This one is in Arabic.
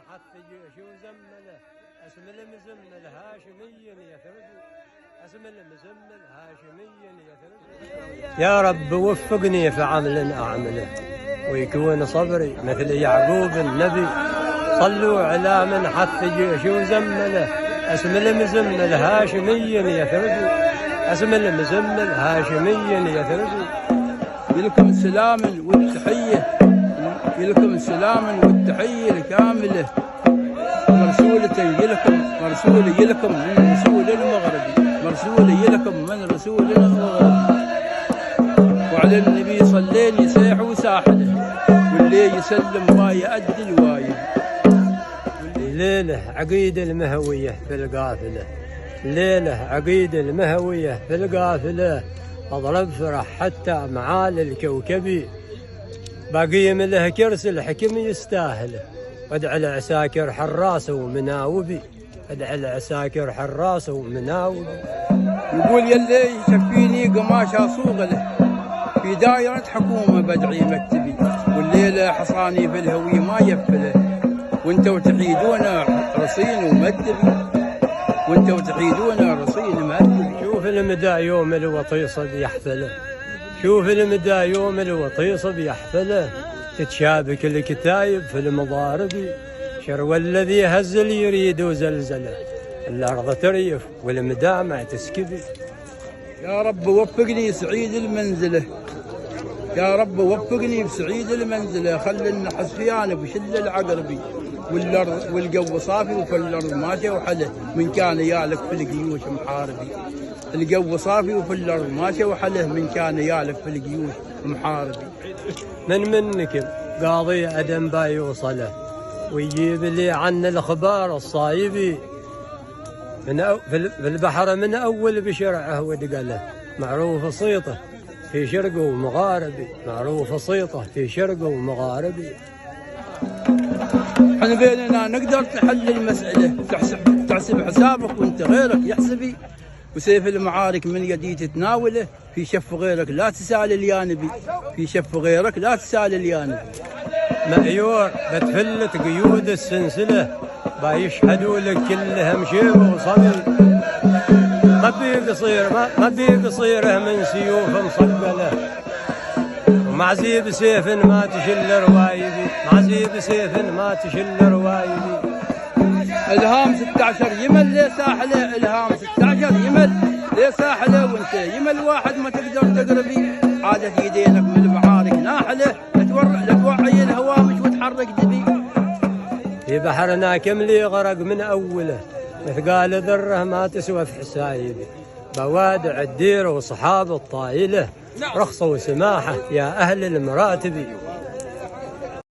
حث جيش وزمله اسم المزمل هاشمي يثرد اسم المزمل هاشمي يثرد. يا رب وفقني في عمل اعمله ويكون صبري مثل يعقوب النبي. صلوا على من حث جيش وزمله اسم المزمل هاشمي يثرد اسم المزمل هاشمي يثرد. لكم السلام والتحية، لكم السلام والتحية الكاملة مرسولة لكم، مرسولة لكم من رسول المغربي، مرسولة لكم من رسول المغربي. وعلى النبي صلين يسيح وساحله واللي يسلم ويأدي الوايد. الليلة عقيد المهوية في القافلة، الليلة عقيد المهوية في القافلة. اضرب فرح حتى معالي الكوكبي باقي له كرس الحكم يستاهله. وادعى العساكر حراس ومناوبي، ادعى العساكر حراس ومناوبي. يقول يلي يشفيني قماش اصوغ له في دايرة حكومة بدعي مكتبي، والليلة حصاني في الهوي ما يفله وانتوا تحيدون رصين ومدبي، وانتوا تحيدون رصين ومدبي. شوف المدى يوم الوطيصة بيحفله، شوف المدى يوم الوطيصة بيحفله. تتشابك الكتايب في المضارب، شرو الذي هزل يريد زلزله. الأرض تريف والمدى ما تسكبي. يا رب وفقني سعيد المنزلة، يا رب وفقني بسعيد المنزلة. خل النحس فيانا بشل العقربي والجو صافي وفي الأرض ماشي وحله من كان يالك في الجيوش محاربي. الجو صافي وفي الأرض ماشي وحله من كان يالك في الجيوش محاربي. منك قاضي أدم بايوصله ويجيب لي عن الأخبار الصايبي. في البحر من أول بشرعه ودقله، معروف صيته في شرقه ومغاربي، معروف صيته في شرقه ومغاربي. احنا بيننا نقدر نحل المسألة، تحسب حسابك وانت غيرك يحسبي. وسيف المعارك من يدي تتناوله، في شف غيرك لا تسال اليانبي، في شف غيرك لا تسال اليانبي. مأيور بتفلت قيود السلسلة بايشهدوا لك كلهم شيب وصبي. ما بيقصيره من سيوف مصقله ومعزيب سيف ما تشل روايبي، معزيب سيف ما تشل روايبي. الهام 16 يمل لي ساحله، الهام 16 يمل لي ساحله وانت يمل واحد ما تقدر تقربي. عادت يدينك من المعارك ناحله لتوعي الهوامش وتحرك دبي. في بحرنا كم لي غرق من اوله، مثقال ذره ما تسوى في حسايبي. بوادع الدير وصحاب الطايله رخصة وسماحة يا أهل المراتب.